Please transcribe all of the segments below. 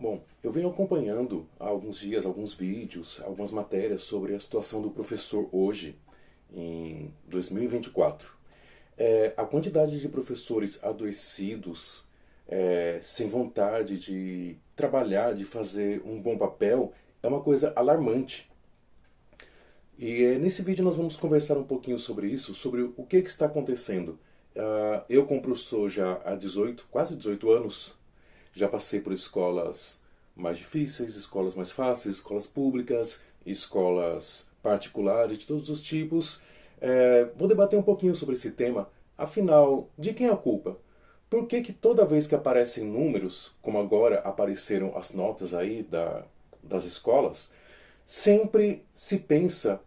Bom, eu venho acompanhando há alguns dias, alguns vídeos, algumas matérias sobre a situação do professor hoje, em 2024. A quantidade de professores adoecidos, sem vontade de trabalhar, de fazer um bom papel, é uma coisa alarmante. E nesse vídeo nós vamos conversar um pouquinho sobre isso, sobre o que está acontecendo. Eu, como professor já há 18, quase 18 anos, já passei por escolas mais difíceis, escolas mais fáceis, escolas públicas, escolas particulares de todos os tipos. Vou debater um pouquinho sobre esse tema. Afinal, de quem é a culpa? Por que que toda vez que aparecem números, como agora apareceram as notas aí das escolas, sempre se pensa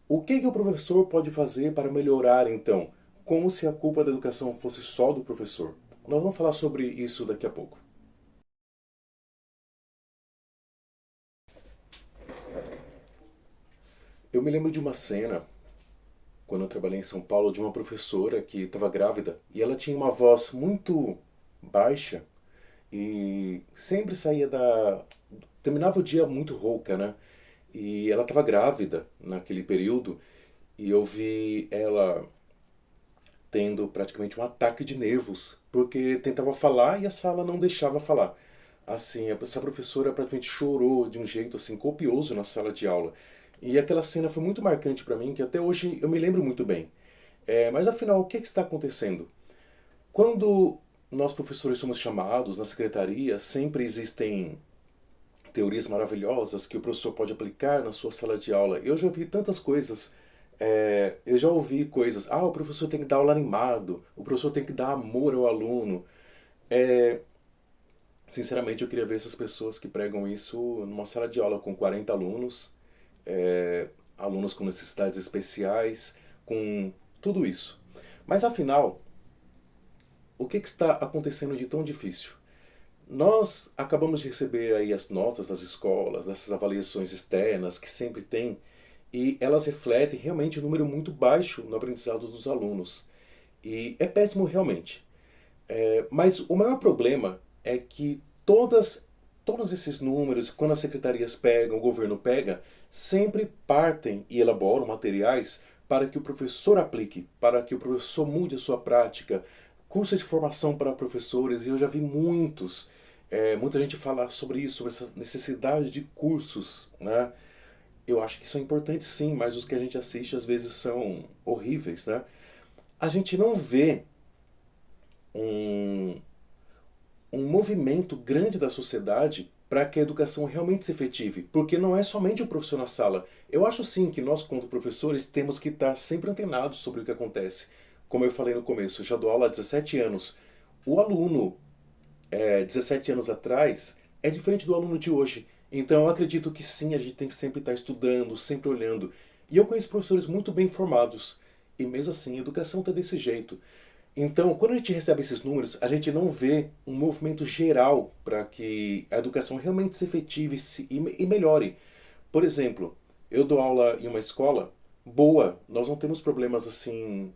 o que que o professor pode fazer para melhorar então? Como se a culpa da educação fosse só do professor. Nós vamos falar sobre isso daqui a pouco. Eu me lembro de uma cena, quando eu trabalhei em São Paulo, de uma professora que estava grávida e ela tinha uma voz muito baixa e sempre saía da. Terminava o dia muito rouca, né? E ela estava grávida naquele período e eu vi ela tendo praticamente um ataque de nervos, porque tentava falar e a sala não deixava falar. Assim, essa professora praticamente chorou de um jeito assim copioso na sala de aula. E aquela cena foi muito marcante para mim, que até hoje eu me lembro muito bem. Mas afinal, o que, que está acontecendo? Quando nós professores somos chamados na secretaria, sempre existem teorias maravilhosas que o professor pode aplicar na sua sala de aula. Eu já ouvi tantas coisas. Eu já ouvi coisas. O professor tem que dar aula animado, o professor tem que dar amor ao aluno. É, Sinceramente, eu queria ver essas pessoas que pregam isso numa sala de aula com 40 alunos, alunos com necessidades especiais, com tudo isso. Mas afinal, o que, que está acontecendo de tão difícil? Nós acabamos de receber aí as notas das escolas, dessas avaliações externas que sempre tem, e elas refletem realmente um número muito baixo no aprendizado dos alunos. E é péssimo realmente. Mas o maior problema é que todos esses números, quando as secretarias pegam, o governo pega, sempre partem e elaboram materiais para que o professor aplique, para que o professor mude a sua prática, curso de formação para professores, e eu já vi muita gente falar sobre isso, sobre essa necessidade de cursos, né? Eu acho que isso é importante sim, mas os que a gente assiste às vezes são horríveis, né? A gente não vê um, um movimento grande da sociedade para que a educação realmente se efetive, porque não é somente o professor na sala. Eu acho sim que nós, quanto professores, temos que estar sempre antenados sobre o que acontece. Como eu falei no começo, eu já dou aula há 17 anos. O aluno, 17 anos atrás, é diferente do aluno de hoje. Então eu acredito que sim, a gente tem que sempre estar estudando, sempre olhando. E eu conheço professores muito bem formados. E mesmo assim, a educação está desse jeito. Então, quando a gente recebe esses números, a gente não vê um movimento geral para que a educação realmente se efetive e melhore. Por exemplo, eu dou aula em uma escola boa, nós não temos problemas assim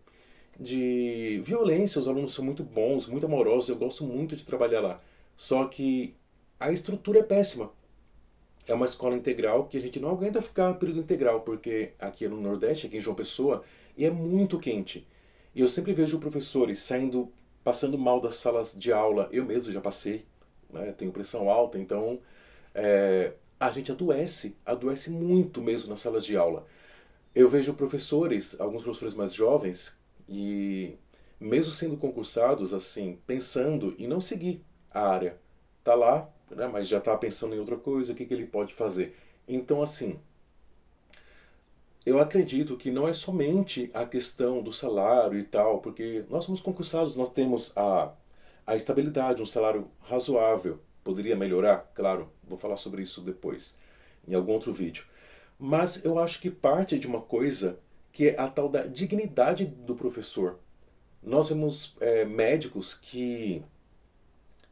de violência, os alunos são muito bons, muito amorosos, eu gosto muito de trabalhar lá. Só que a estrutura é péssima. É uma escola integral que a gente não aguenta ficar período integral, porque aqui é no Nordeste, aqui em João Pessoa, e é muito quente. E eu sempre vejo professores saindo, passando mal das salas de aula. Eu mesmo já passei, né? Tenho pressão alta, então a gente adoece muito mesmo nas salas de aula. Eu vejo professores, alguns professores mais jovens, e mesmo sendo concursados, assim, pensando em não seguir a área. Tá lá, né, mas já tá pensando em outra coisa, o que, que ele pode fazer. Então, assim, eu acredito que não é somente a questão do salário e tal, porque nós somos concursados, nós temos a estabilidade, um salário razoável. Poderia melhorar? Claro, vou falar sobre isso depois, em algum outro vídeo. Mas eu acho que parte de uma coisa que é a tal da dignidade do professor. Nós vemos médicos que,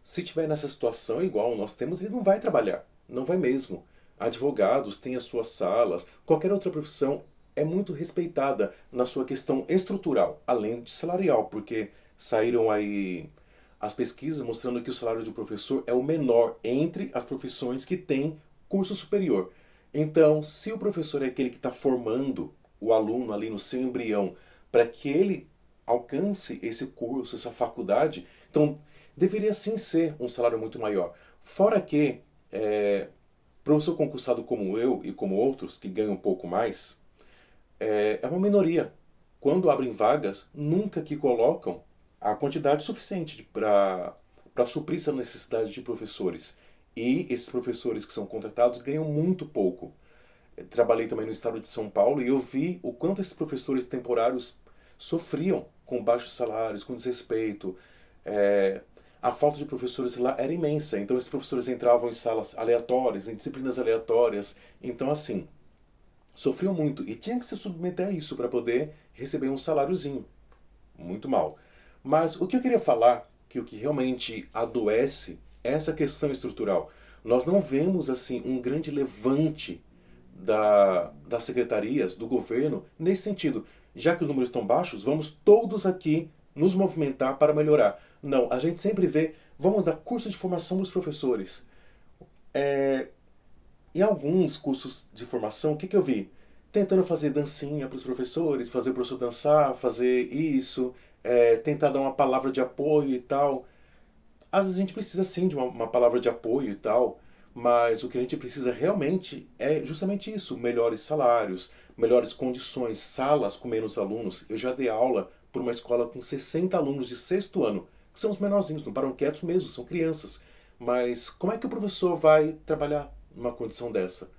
se tiver nessa situação igual nós temos, ele não vai trabalhar. Não vai mesmo. Advogados têm as suas salas. Qualquer outra profissão é muito respeitada na sua questão estrutural, além de salarial, porque saíram aí as pesquisas mostrando que o salário de professor é o menor entre as profissões que têm curso superior. Então, se o professor é aquele que está formando o aluno ali no seu embrião para que ele alcance esse curso, essa faculdade, então deveria sim ser um salário muito maior. Fora que, professor concursado como eu e como outros, que ganham um pouco mais, é uma minoria. Quando abrem vagas, nunca que colocam a quantidade suficiente para suprir essa necessidade de professores. E esses professores que são contratados ganham muito pouco. Trabalhei também no estado de São Paulo e eu vi o quanto esses professores temporários sofriam com baixos salários, com desrespeito. É, a falta de professores lá era imensa, então esses professores entravam em salas aleatórias, em disciplinas aleatórias. Então, assim, sofriam muito e tinha que se submeter a isso para poder receber um saláriozinho. Muito mal. Mas o que eu queria falar, que o que realmente adoece é essa questão estrutural. Nós não vemos assim um grande levante das secretarias, do governo, nesse sentido. Já que os números estão baixos, vamos todos aqui nos movimentar para melhorar. Não, a gente sempre vê, vamos dar curso de formação dos professores. Em alguns cursos de formação, o que eu vi? Tentando fazer dancinha para os professores, fazer o professor dançar, fazer isso, tentar dar uma palavra de apoio e tal. Às vezes a gente precisa sim de uma palavra de apoio e tal, mas o que a gente precisa realmente é justamente isso: melhores salários, melhores condições, salas com menos alunos. Eu já dei aula por uma escola com 60 alunos de sexto ano, que são os menorzinhos, não param quietos mesmo, são crianças. Mas como é que o professor vai trabalhar numa condição dessa?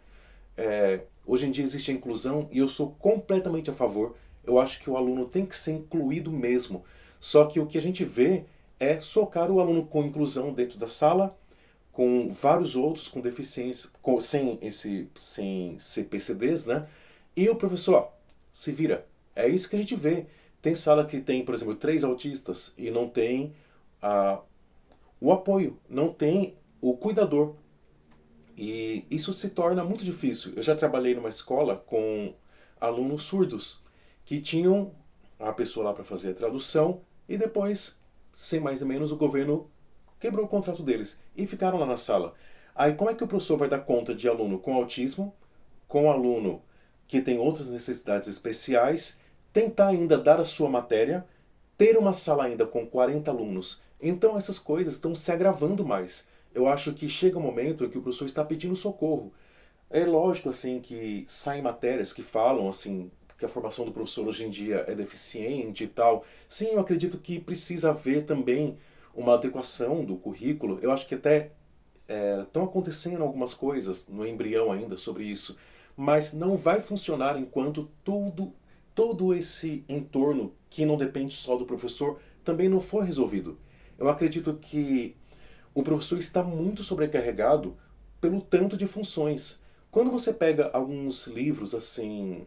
Hoje em dia existe a inclusão e eu sou completamente a favor. Eu acho que o aluno tem que ser incluído mesmo. Só que o que a gente vê é socar o aluno com inclusão dentro da sala, com vários outros com deficiência, sem CPCDs, né? E o professor, ó, se vira. É isso que a gente vê. Tem sala que tem, por exemplo, 3 autistas e não tem ah, o apoio, não tem o cuidador. E isso se torna muito difícil. Eu já trabalhei numa escola com alunos surdos que tinham a pessoa lá para fazer a tradução e depois, sem mais nem menos, o governo quebrou o contrato deles e ficaram lá na sala. Aí como é que o professor vai dar conta de aluno com autismo, com aluno que tem outras necessidades especiais, tentar ainda dar a sua matéria, ter uma sala ainda com 40 alunos? Então essas coisas estão se agravando mais. Eu acho que chega um momento em que o professor está pedindo socorro. É lógico assim que saem matérias que falam assim que a formação do professor hoje em dia é deficiente e tal. Sim, eu acredito que precisa haver também uma adequação do currículo. Eu acho que até estão acontecendo algumas coisas no embrião ainda sobre isso, mas não vai funcionar enquanto todo esse entorno que não depende só do professor também não for resolvido. Eu acredito que o professor está muito sobrecarregado pelo tanto de funções. Quando você pega alguns livros assim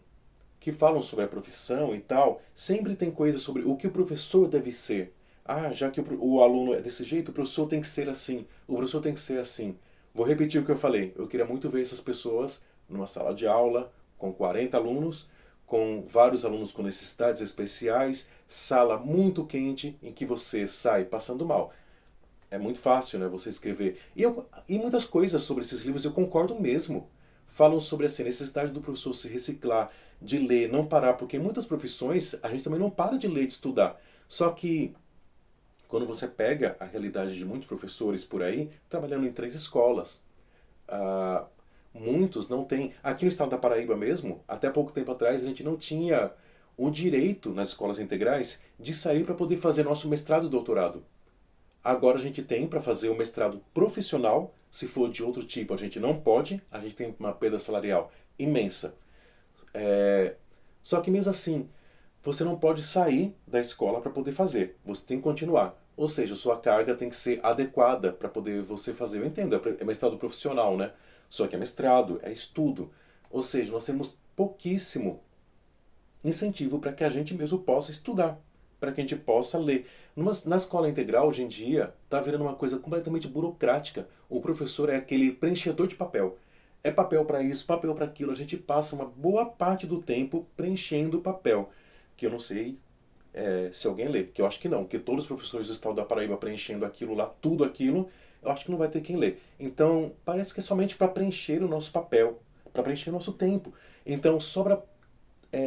que falam sobre a profissão e tal, sempre tem coisas sobre o que o professor deve ser. Ah, já que o aluno é desse jeito, o professor tem que ser assim, o professor tem que ser assim. Vou repetir o que eu falei. Eu queria muito ver essas pessoas numa sala de aula, com 40 alunos, com vários alunos com necessidades especiais, sala muito quente, em que você sai passando mal. É muito fácil, né, você escrever. E muitas coisas sobre esses livros eu concordo mesmo. Falam sobre assim, a necessidade do professor se reciclar, de ler, não parar, porque em muitas profissões a gente também não para de ler, de estudar. Só que quando você pega a realidade de muitos professores por aí, trabalhando em 3 escolas, ah, muitos não têm. Aqui no estado da Paraíba mesmo, até pouco tempo atrás, a gente não tinha o direito nas escolas integrais de sair para poder fazer nosso mestrado e doutorado. Agora a gente tem para fazer o mestrado profissional. Se for de outro tipo, a gente não pode. A gente tem uma perda salarial imensa. Só que mesmo assim, você não pode sair da escola para poder fazer. Você tem que continuar. Ou seja, sua carga tem que ser adequada para poder você fazer. Eu entendo, é mestrado profissional, né? Só que é mestrado, é estudo. Ou seja, nós temos pouquíssimo incentivo para que a gente mesmo possa estudar, para que a gente possa ler. Na escola integral, hoje em dia, está virando uma coisa completamente burocrática. O professor é aquele preenchedor de papel. É papel para isso, papel para aquilo. A gente passa uma boa parte do tempo preenchendo o papel, que eu não sei se alguém ler, que eu acho que não, que todos os professores do estado da Paraíba preenchendo aquilo lá, tudo aquilo, eu acho que não vai ter quem ler. Então, parece que é somente para preencher o nosso papel, para preencher o nosso tempo. Então,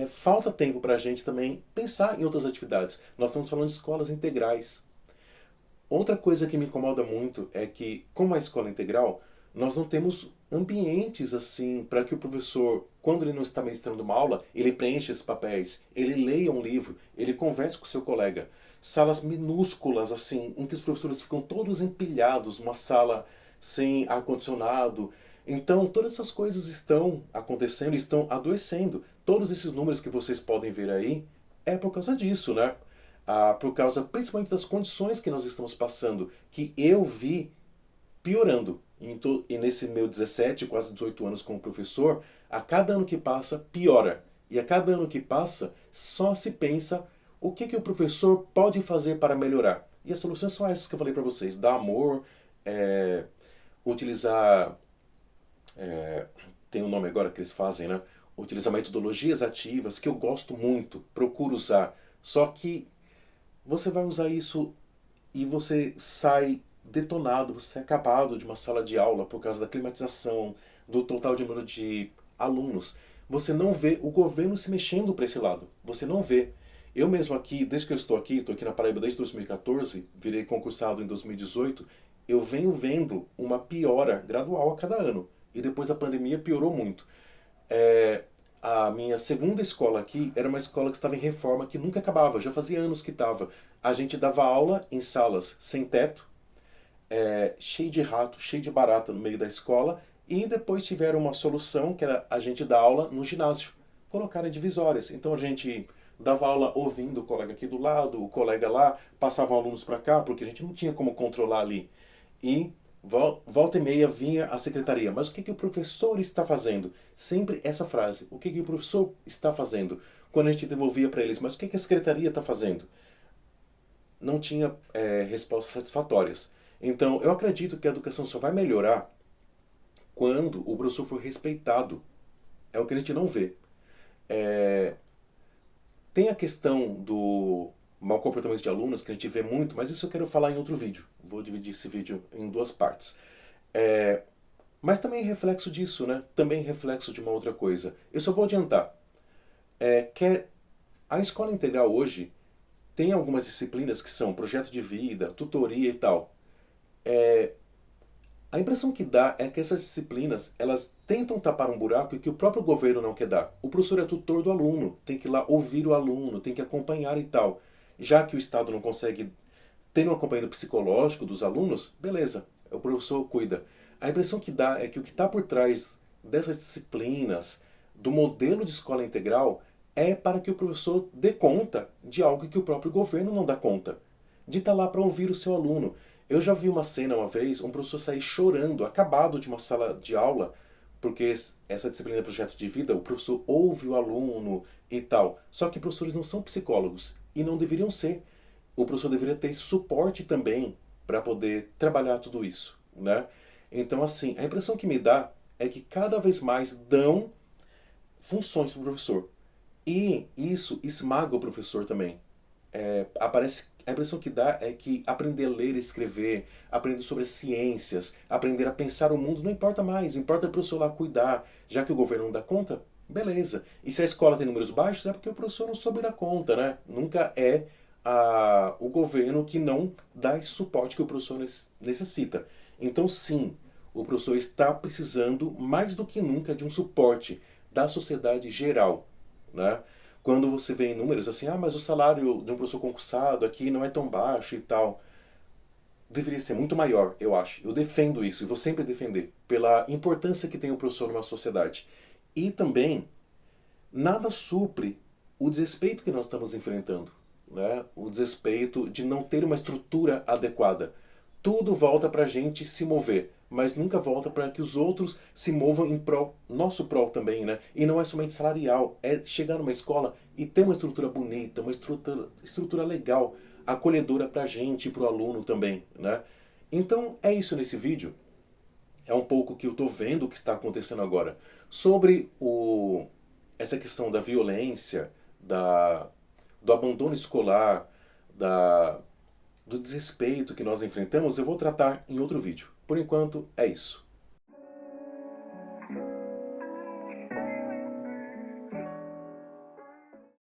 falta tempo para a gente também pensar em outras atividades. Nós estamos falando de escolas integrais. Outra coisa que me incomoda muito é que, como a escola integral, nós não temos ambientes assim para que o professor, quando ele não está ministrando uma aula, ele preencha esses papéis, ele leia um livro, ele converse com o seu colega. Salas minúsculas assim, em que os professores ficam todos empilhados, uma sala sem ar-condicionado. Então, todas essas coisas estão acontecendo, estão adoecendo. Todos esses números que vocês podem ver aí é por causa disso, né? Por causa principalmente das condições que nós estamos passando, que eu vi piorando. E nesse meu 17, quase 18 anos como professor, a cada ano que passa, piora. E a cada ano que passa, só se pensa o que o professor pode fazer para melhorar. E as soluções são essas que eu falei para vocês: dar amor, é, utilizar. Tem um nome agora que eles fazem, né? Utilizar metodologias ativas, que eu gosto muito, procuro usar. Só que você vai usar isso e você sai detonado, você sai acabado de uma sala de aula por causa da climatização, do total de número de alunos. Você não vê o governo se mexendo para esse lado. Você não vê. Eu mesmo aqui, desde que eu estou aqui na Paraíba desde 2014, virei concursado em 2018, eu venho vendo uma piora gradual a cada ano. E depois da pandemia piorou muito. É, a minha segunda escola aqui era uma escola que estava em reforma, que nunca acabava, já fazia anos que estava. A gente dava aula em salas sem teto, cheio de rato, cheio de barata no meio da escola, e depois tiveram uma solução que era a gente dar aula no ginásio, colocaram divisórias. Então a gente dava aula ouvindo o colega aqui do lado, o colega lá, passavam alunos para cá, porque a gente não tinha como controlar ali. E volta e meia vinha a secretaria: mas o que o professor está fazendo? Sempre essa frase: o que o professor está fazendo? Quando a gente devolvia para eles: mas o que a secretaria está fazendo? Não tinha respostas satisfatórias. Então, eu acredito que a educação só vai melhorar quando o professor for respeitado. É o que a gente não vê. É, Tem a questão do mau comportamento de alunos, que a gente vê muito, mas isso eu quero falar em outro vídeo. Vou dividir esse vídeo em duas partes. É, mas também é reflexo disso, né? Também é reflexo de uma outra coisa. Eu só vou adiantar. Que a escola integral hoje tem algumas disciplinas que são projeto de vida, tutoria e tal. A impressão que dá é que essas disciplinas, elas tentam tapar um buraco que o próprio governo não quer dar. O professor é tutor do aluno, tem que ir lá ouvir o aluno, tem que acompanhar e tal. Já que o Estado não consegue ter um acompanhamento psicológico dos alunos, beleza, o professor cuida. A impressão que dá é que o que está por trás dessas disciplinas, do modelo de escola integral, é para que o professor dê conta de algo que o próprio governo não dá conta. De estar lá para ouvir o seu aluno. Eu já vi uma cena uma vez, um professor sair chorando, acabado de uma sala de aula, porque essa disciplina é projeto de vida, o professor ouve o aluno e tal. Só que professores não são psicólogos e não deveriam ser. O professor deveria ter suporte também para poder trabalhar tudo isso, né? Então, assim, a impressão que me dá é que cada vez mais dão funções para o professor. E isso esmaga o professor também. A impressão que dá é que aprender a ler e escrever, aprender sobre as ciências, aprender a pensar o mundo não importa mais, importa o professor lá cuidar, já que o governo não dá conta, beleza. E se a escola tem números baixos, é porque o professor não soube dar conta, né? Nunca é o governo que não dá esse suporte que o professor necessita. Então, sim, o professor está precisando mais do que nunca de um suporte da sociedade geral, né? Quando você vê em números assim: mas o salário de um professor concursado aqui não é tão baixo e tal. Deveria ser muito maior, eu acho. Eu defendo isso e vou sempre defender, pela importância que tem o professor numa sociedade. E também, nada supre o desrespeito que nós estamos enfrentando, né? O desrespeito de não ter uma estrutura adequada. Tudo volta para a gente se mover, mas nunca volta para que os outros se movam em prol, nosso prol também, né? E não é somente salarial, é chegar numa escola e ter uma estrutura bonita, uma estrutura legal, acolhedora para a gente e para o aluno também, né? Então é isso nesse vídeo. É um pouco o que eu estou vendo o que está acontecendo agora. Sobre essa questão da violência, do abandono escolar, da, do desrespeito que nós enfrentamos, eu vou tratar em outro vídeo. Por enquanto, é isso.